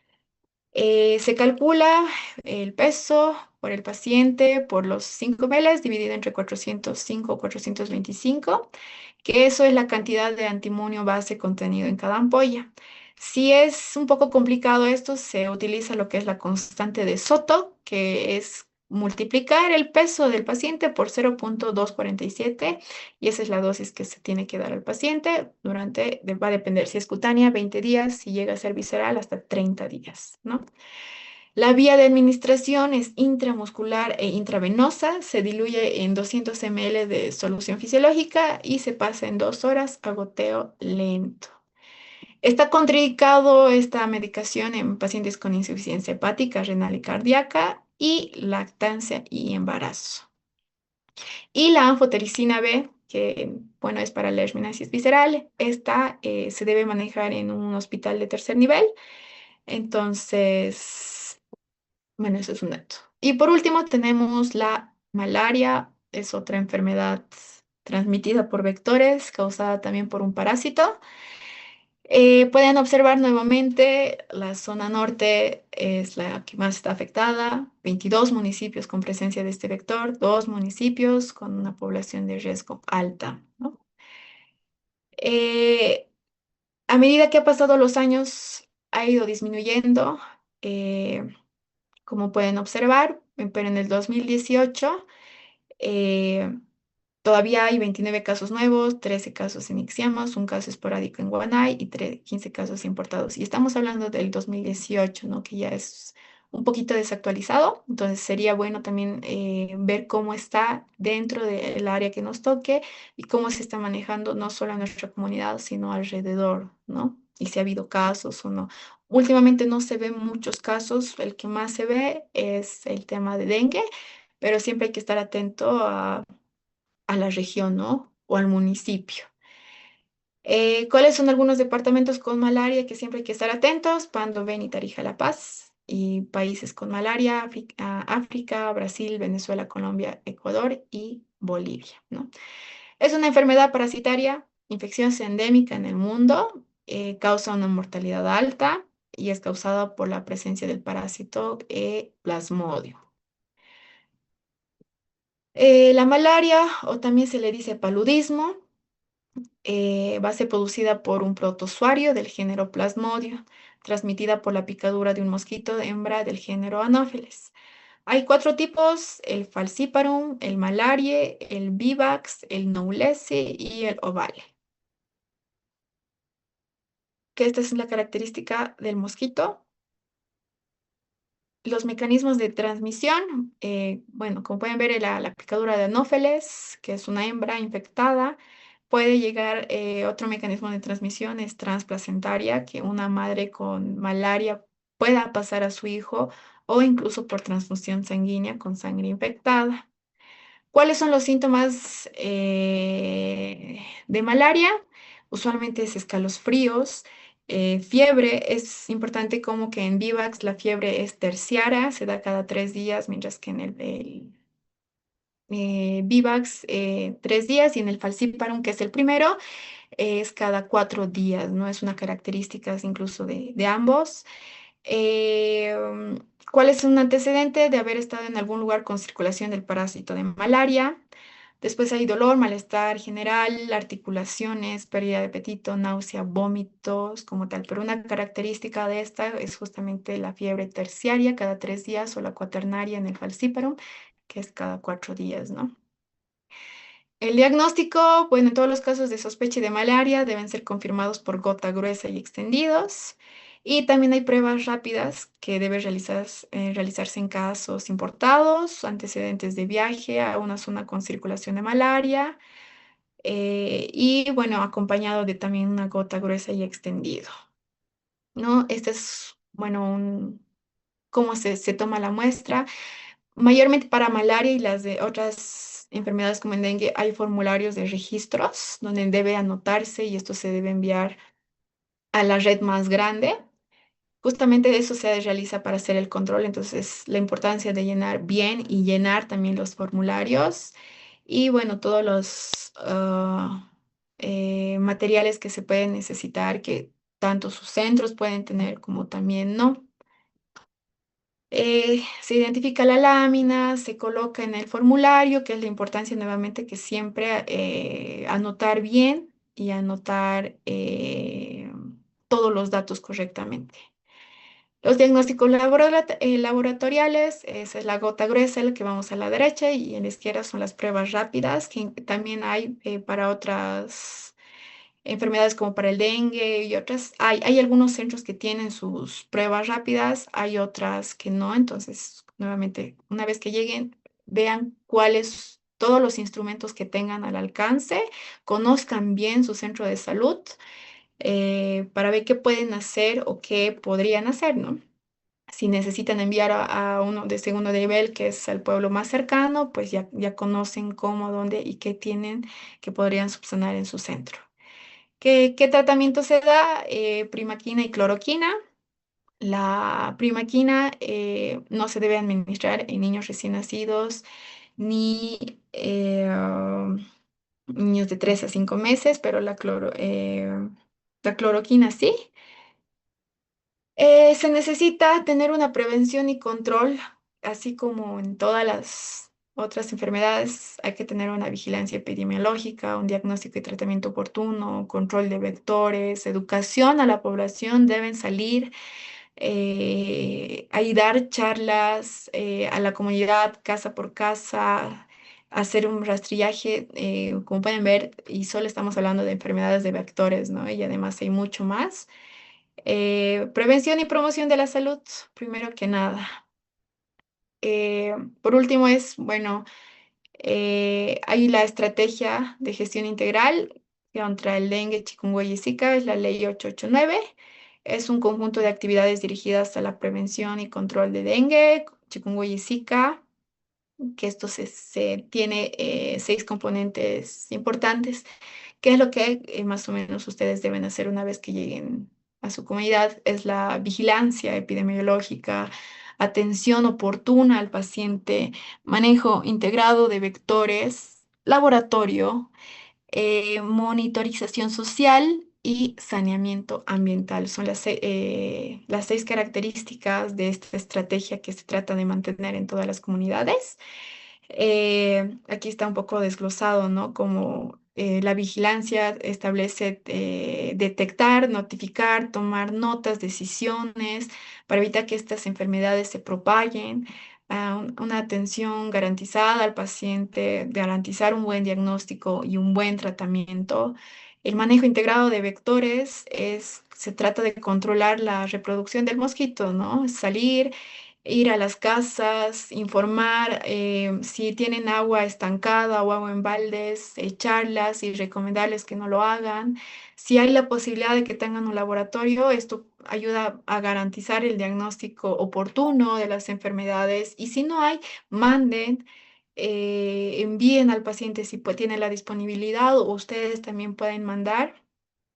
Se calcula el peso por el paciente por los 5 ml dividido entre 405 o 425, que eso es la cantidad de antimonio base contenido en cada ampolla. Si es un poco complicado esto, se utiliza lo que es la constante de Soto, que es multiplicar el peso del paciente por 0,247 y esa es la dosis que se tiene que dar al paciente va a depender si es cutánea, 20 días, si llega a ser visceral, hasta 30 días, ¿no? La vía de administración es intramuscular e intravenosa, se diluye en 200 ml de solución fisiológica y se pasa en 2 horas a goteo lento. Está contraindicado esta medicación en pacientes con insuficiencia hepática, renal y cardíaca y lactancia y embarazo. Y la anfotericina B, que bueno, es para la leishmaniasis visceral, esta se debe manejar en un hospital de tercer nivel. Entonces, bueno, eso es un dato. Y por último tenemos la malaria, es otra enfermedad transmitida por vectores, causada también por un parásito. Pueden observar nuevamente, la zona norte es la que más está afectada, 22 municipios con presencia de este vector, 2 municipios con una población de riesgo alta, ¿no? Eh, a medida que ha pasado los años, ha ido disminuyendo, eh, como pueden observar, pero en el 2018 eh, todavía hay 29 casos nuevos, 13 casos en ixiomas, un caso esporádico en Guanay y 15 casos importados. Y estamos hablando del 2018, ¿no? Que ya es un poquito desactualizado. Entonces sería bueno también ver cómo está dentro del área que nos toque y cómo se está manejando no solo en nuestra comunidad, sino alrededor, ¿no? Y si ha habido casos o no. Últimamente no se ven muchos casos, el que más se ve es el tema de dengue, pero siempre hay que estar atento a la región, ¿no? O al municipio. ¿Cuáles son algunos departamentos con malaria que siempre hay que estar atentos? Pando, Beni, Tarija, La Paz. Y países con malaria, África, Brasil, Venezuela, Colombia, Ecuador y Bolivia, ¿no? Es una enfermedad parasitaria, infección endémica en el mundo, causa una mortalidad alta y es causada por la presencia del parásito Plasmodium. La malaria, o también se le dice paludismo, va a ser producida por un protozoario del género Plasmodium, transmitida por la picadura de un mosquito de hembra del género Anopheles. Hay cuatro tipos: el falciparum, el malaria, el vivax, el noulesi y el ovale. Que esta es la característica del mosquito. Los mecanismos de transmisión, bueno, como pueden ver, la picadura de Anófeles, que es una hembra infectada, puede llegar, otro mecanismo de transmisión es transplacentaria, que una madre con malaria pueda pasar a su hijo o incluso por transfusión sanguínea con sangre infectada. ¿Cuáles son los síntomas de malaria? Usualmente es escalofríos, fiebre. Es importante como que en Vivax la fiebre es terciaria, se da cada 3 días, mientras que en el Vivax 3 días y en el Falciparum, que es el primero, es cada 4 días, ¿no? Es una característica incluso de ambos. Eh, um, ¿Cuál es un antecedente de haber estado en algún lugar con circulación del parásito de malaria? Después hay dolor, malestar general, articulaciones, pérdida de apetito, náusea, vómitos, como tal. Pero una característica de esta es justamente la fiebre terciaria cada 3 días o la cuaternaria en el falciparum, que es cada 4 días, ¿no? El diagnóstico, bueno, en todos los casos de sospecha de malaria deben ser confirmados por gota gruesa y extendidos. Y también hay pruebas rápidas que deben realizarse en casos importados, antecedentes de viaje a una zona con circulación de malaria, y bueno, acompañado de también una gota gruesa y extendido, ¿no? Este es, bueno, cómo se toma la muestra. Mayormente para malaria y las de otras enfermedades como el dengue hay formularios de registros donde debe anotarse y esto se debe enviar a la red más grande. Justamente eso se realiza para hacer el control, entonces la importancia de llenar bien y llenar también los formularios y bueno, todos los materiales que se pueden necesitar, que tanto sus centros pueden tener como también no. Se identifica la lámina, se coloca en el formulario, que es la importancia nuevamente que siempre anotar bien y anotar todos los datos correctamente. Los diagnósticos laboratoriales, esa es la gota gruesa, la que vamos a la derecha, y en la izquierda son las pruebas rápidas, que también hay para otras enfermedades como para el dengue y otras. Hay algunos centros que tienen sus pruebas rápidas, hay otras que no. Entonces, nuevamente, una vez que lleguen, vean cuáles todos los instrumentos que tengan al alcance, conozcan bien su centro de salud, para ver qué pueden hacer o qué podrían hacer, ¿no? Si necesitan enviar a uno de segundo nivel, que es al pueblo más cercano, pues ya conocen cómo, dónde y qué tienen que podrían subsanar en su centro. ¿Qué tratamiento se da? Primaquina y cloroquina. La primaquina no se debe administrar en niños recién nacidos ni niños de 3 a 5 meses, pero la cloroquina sí. Se necesita tener una prevención y control, así como en todas las otras enfermedades. Hay que tener una vigilancia epidemiológica, un diagnóstico y tratamiento oportuno, control de vectores, educación a la población. Deben salir ahí, dar charlas a la comunidad, casa por casa, hacer un rastrillaje, como pueden ver, y solo estamos hablando de enfermedades de vectores, ¿no? Y además hay mucho más. Prevención y promoción de la salud, primero que nada. Por último es, bueno, hay la estrategia de gestión integral contra el dengue, chikungunya y Zika, es la ley 889. Es un conjunto de actividades dirigidas a la prevención y control de dengue, chikungunya y Zika, que esto tiene 6 componentes importantes. ¿Qué es lo que más o menos ustedes deben hacer una vez que lleguen a su comunidad? Es la vigilancia epidemiológica, atención oportuna al paciente, manejo integrado de vectores, laboratorio, monitorización social y saneamiento ambiental. Son las 6 características de esta estrategia que se trata de mantener en todas las comunidades. Aquí está un poco desglosado, ¿no? Como la vigilancia establece detectar, notificar, tomar notas, decisiones para evitar que estas enfermedades se propaguen, una atención garantizada al paciente, garantizar un buen diagnóstico y un buen tratamiento. El manejo integrado de vectores se trata de controlar la reproducción del mosquito, ¿no? Salir, ir a las casas, informar si tienen agua estancada o agua en baldes, echarlas y recomendarles que no lo hagan. Si hay la posibilidad de que tengan un laboratorio, esto ayuda a garantizar el diagnóstico oportuno de las enfermedades y si no hay, manden. Envíen al paciente si tiene la disponibilidad o ustedes también pueden mandar,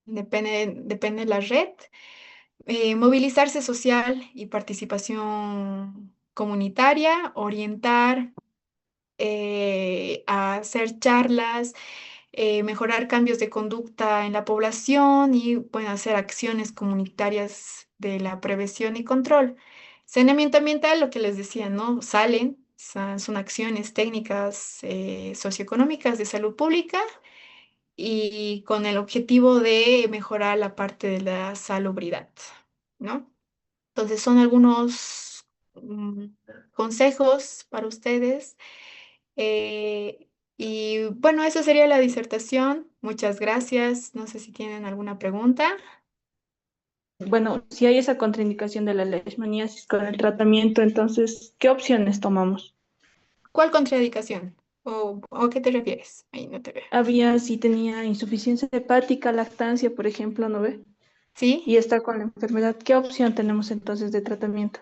depende de la red. Movilizarse social y participación comunitaria, orientar, a hacer charlas, mejorar cambios de conducta en la población y pueden hacer acciones comunitarias de la prevención y control. Saneamiento ambiental, lo que les decía, ¿no? Son acciones técnicas socioeconómicas de salud pública y con el objetivo de mejorar la parte de la salubridad, ¿no? Entonces son algunos consejos para ustedes. eh, y bueno, eso sería la disertación. Muchas gracias. No sé si tienen alguna pregunta. Bueno, si hay esa contraindicación de la leishmaniasis con el tratamiento, entonces, ¿qué opciones tomamos? ¿Cuál contraindicación? ¿O a qué te refieres? Ahí no te veo. Había si tenía insuficiencia hepática, lactancia, por ejemplo, ¿no ve? ¿Sí? Y está con la enfermedad. ¿Qué opción tenemos entonces de tratamiento?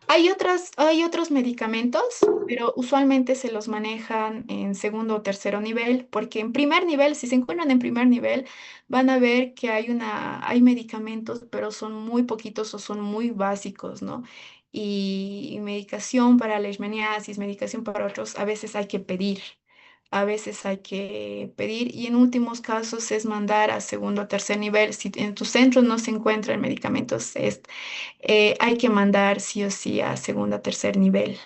Hay otros medicamentos, pero usualmente se los manejan en segundo o tercero nivel, porque en primer nivel, si se encuentran en primer nivel, van a ver que hay medicamentos, pero son muy poquitos o son muy básicos, ¿no? Y medicación para la leishmaniasis, medicación para otros, a veces hay que pedir. A veces hay que pedir y en últimos casos es mandar a segundo o tercer nivel. Si en tu centro no se encuentran medicamentos, hay que mandar sí o sí a segundo o tercer nivel.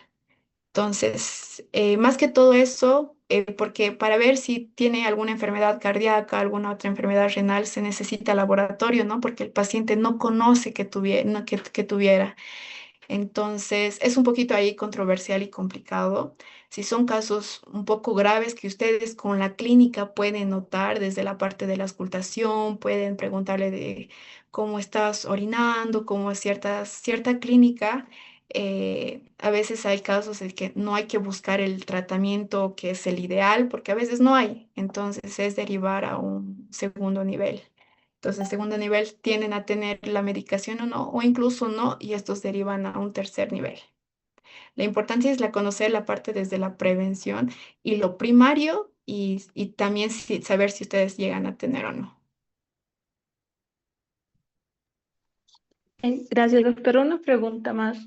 Entonces, más que todo eso, porque para ver si tiene alguna enfermedad cardíaca, alguna otra enfermedad renal, se necesita laboratorio, ¿no? Porque el paciente no conoce que tuviera. Entonces, es un poquito ahí controversial y complicado. Si son casos un poco graves que ustedes con la clínica pueden notar desde la parte de la auscultación, pueden preguntarle de cómo estás orinando, cómo es cierta clínica. A veces hay casos en que no hay que buscar el tratamiento que es el ideal, porque a veces no hay. Entonces, es derivar a un segundo nivel. Entonces, en segundo nivel tienden a tener la medicación o no, o incluso no, y estos derivan a un tercer nivel. La importancia es conocer la parte desde la prevención y lo primario y también saber si ustedes llegan a tener o no. Gracias, doctor. Una pregunta más.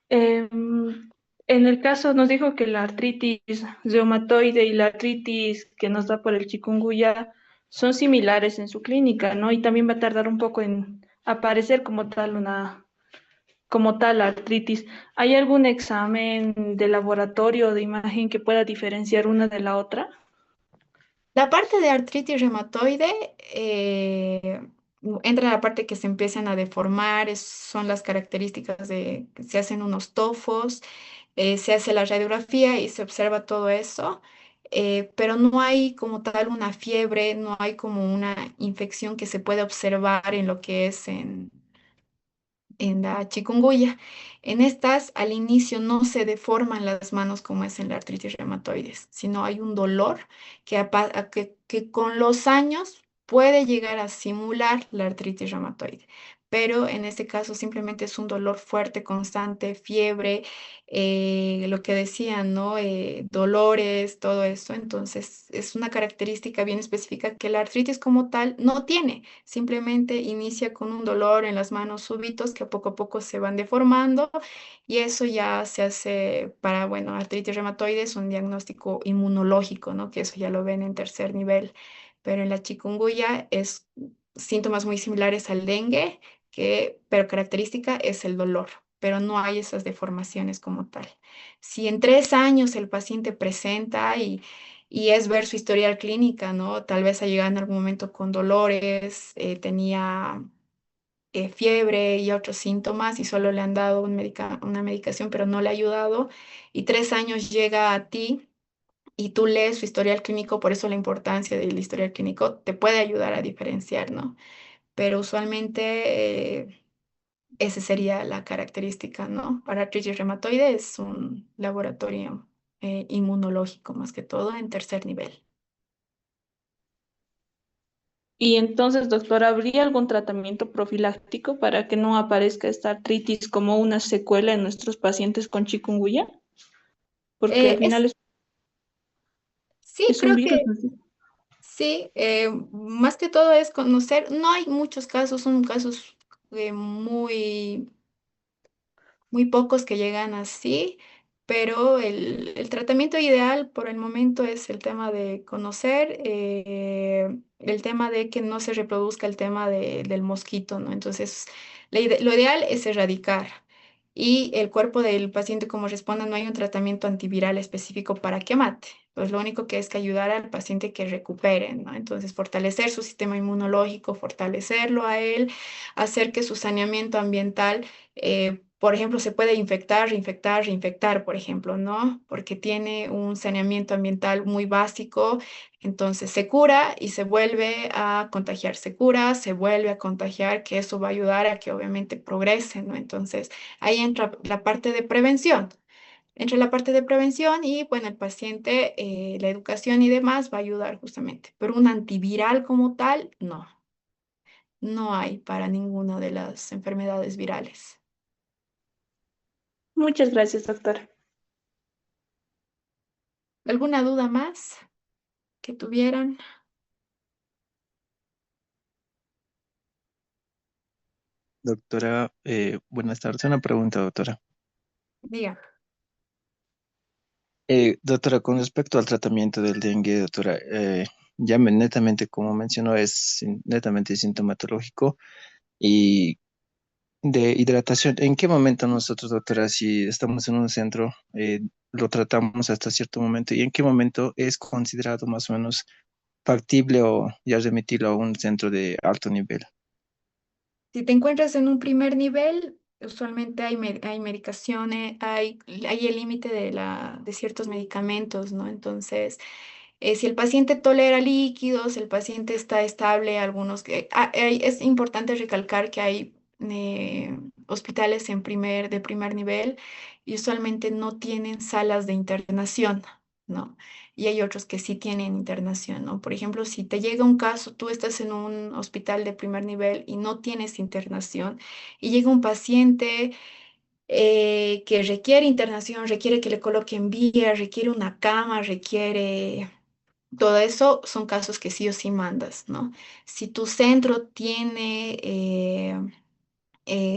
En el caso, nos dijo que la artritis reumatoide y la artritis que nos da por el chikungunya son similares en su clínica, ¿no? Y también va a tardar un poco en aparecer como tal la artritis. ¿Hay algún examen de laboratorio de imagen que pueda diferenciar una de la otra? La parte de artritis reumatoide entra la parte que se empiezan a deformar, son las características de que se hacen unos tofos, se hace la radiografía y se observa todo eso, pero no hay como tal una fiebre, no hay como una infección que se puede observar en lo que es en la chikungunya. En estas, al inicio no se deforman las manos como es en la artritis reumatoides, sino hay un dolor que con los años puede llegar a simular la artritis reumatoide. pero en este caso simplemente es un dolor fuerte, constante, fiebre, lo que decían, ¿no? Dolores, todo eso. Entonces, es una característica bien específica que la artritis como tal no tiene. Simplemente inicia con un dolor en las manos súbitos que poco a poco se van deformando y eso ya se hace para, bueno, artritis reumatoide es un diagnóstico inmunológico, ¿no? Que eso ya lo ven en tercer nivel. Pero en la chikungunya es síntomas muy similares al dengue pero característica es el dolor, pero no hay esas deformaciones como tal. Si en 3 años el paciente presenta y es ver su historial clínica, ¿no? Tal vez ha llegado en algún momento con dolores, tenía fiebre y otros síntomas y solo le han dado una medicación, pero no le ha ayudado, y 3 años llega a ti. Y tú lees su historial clínico, por eso la importancia del historial clínico te puede ayudar a diferenciar, ¿no? Pero usualmente esa sería la característica, ¿no? Para artritis reumatoide es un laboratorio inmunológico más que todo en tercer nivel. Y entonces, doctor, ¿habría algún tratamiento profiláctico para que no aparezca esta artritis como una secuela en nuestros pacientes con chikungunya? Porque al final Sí, es un creo que virus, ¿no? sí. Más que todo es conocer, no hay muchos casos, son casos muy muy pocos que llegan así, pero el tratamiento ideal por el momento es el tema de conocer, el tema de que no se reproduzca el tema del mosquito, ¿no? Entonces, lo ideal es erradicar. Y el cuerpo del paciente, como responda, no hay un tratamiento antiviral específico para que mate. Pues lo único que es que ayudar al paciente que recupere, ¿no? Entonces, fortalecer su sistema inmunológico, fortalecerlo a él, hacer que su saneamiento ambiental por ejemplo, se puede infectar, reinfectar, reinfectar, por ejemplo, ¿no? Porque tiene un saneamiento ambiental muy básico, entonces se cura y se vuelve a contagiar, se cura, se vuelve a contagiar, que eso va a ayudar a que obviamente progrese, ¿no? Entonces, ahí entra la parte de prevención. Entra la parte de prevención y, bueno, el paciente, la educación y demás va a ayudar justamente, pero un antiviral como tal, no, no hay para ninguna de las enfermedades virales. Muchas gracias, doctor. ¿Alguna duda más que tuvieran? Doctora, buenas tardes. Una pregunta, doctora. Diga. Doctora, con respecto al tratamiento del dengue, doctora, netamente, como mencionó, es netamente sintomatológico y de hidratación. ¿En qué momento nosotros, doctora, si estamos en un centro, lo tratamos hasta cierto momento y en qué momento es considerado más o menos factible o ya remitirlo a un centro de alto nivel? Si te encuentras en un primer nivel, usualmente hay medicaciones, hay el límite de ciertos medicamentos, ¿no? Entonces, si el paciente tolera líquidos, el paciente está estable, algunos que es importante recalcar que hay hospitales de primer nivel y usualmente no tienen salas de internación, ¿no? Y hay otros que sí tienen internación, ¿no? Por ejemplo, si te llega un caso, tú estás en un hospital de primer nivel y no tienes internación y llega un paciente que requiere internación, requiere que le coloquen vía, requiere una cama, requiere todo eso son casos que sí o sí mandas, ¿no? Si tu centro tiene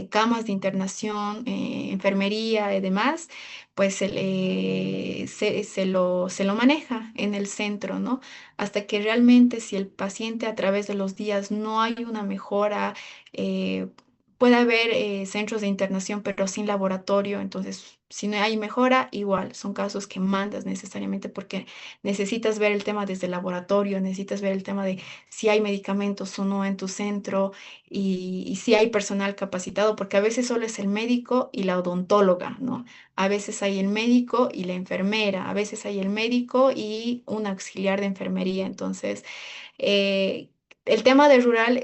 camas de internación, enfermería y demás, pues se lo maneja en el centro, ¿no? Hasta que realmente si el paciente a través de los días no hay una mejora, eh, puede haber centros de internación pero sin laboratorio, entonces si no hay mejora, igual son casos que mandas necesariamente porque necesitas ver el tema desde el laboratorio, necesitas ver el tema de si hay medicamentos o no en tu centro y si hay personal capacitado, porque a veces solo es el médico y la odontóloga, ¿no? A veces hay el médico y la enfermera, a veces hay el médico y un auxiliar de enfermería. Entonces, eh, el tema de rural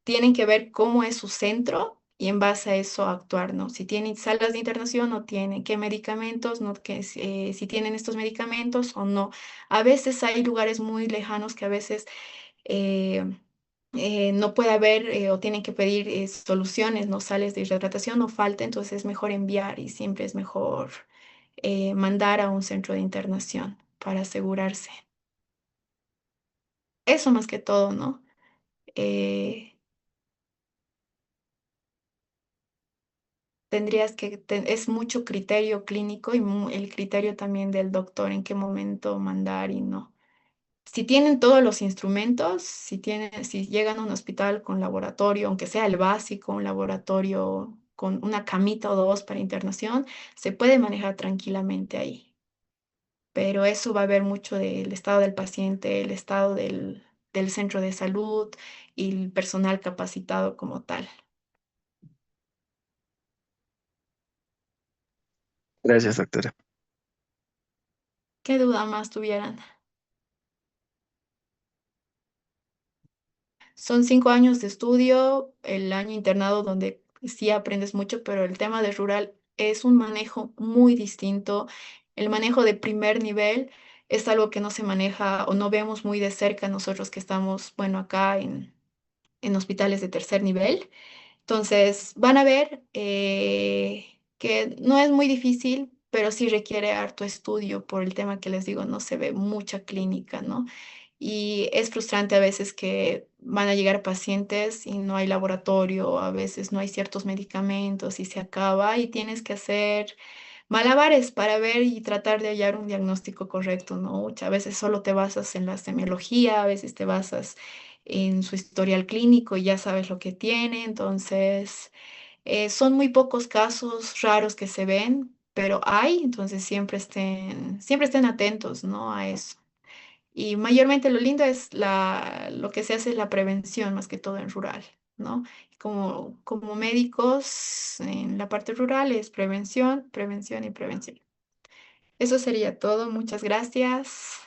tienen que ver cómo es su centro y en base a eso actuar, ¿no? Si tienen salas de internación o tienen, qué medicamentos, ¿no? Si tienen estos medicamentos o no. A veces hay lugares muy lejanos que a veces... eh, no puede haber o tienen que pedir soluciones, no sales de hidratación o falta, entonces es mejor enviar y siempre es mejor mandar a un centro de internación para asegurarse. Eso más que todo, ¿no? Eh, es mucho criterio clínico y el criterio también del doctor en qué momento mandar y no. Si tienen todos los instrumentos, si llegan a un hospital con laboratorio, aunque sea el básico, un laboratorio con una camita o dos para internación, se puede manejar tranquilamente ahí. Pero eso va a ver mucho del estado del paciente, el estado del centro de salud y el personal capacitado como tal. Gracias, doctora. ¿Qué duda más tuvieran? Son 5 años de estudio, el año internado donde sí aprendes mucho, pero el tema de rural es un manejo muy distinto. El manejo de primer nivel es algo que no se maneja o no vemos muy de cerca nosotros que estamos, bueno, acá en hospitales de tercer nivel. Entonces, van a ver que no es muy difícil, pero sí requiere harto estudio por el tema que les digo, no se ve mucha clínica, ¿no? Y es frustrante a veces que van a llegar pacientes y no hay laboratorio, a veces no hay ciertos medicamentos y se acaba y tienes que hacer malabares para ver y tratar de hallar un diagnóstico correcto, ¿no? A veces solo te basas en la semiología, a veces te basas en su historial clínico y ya sabes lo que tiene, entonces son muy pocos casos raros que se ven, pero hay, entonces siempre estén atentos, ¿no? A eso. Y mayormente lo lindo es lo que se hace es la prevención, más que todo en rural, ¿no? Como médicos en la parte rural es prevención, prevención y prevención. Eso sería todo. Muchas gracias.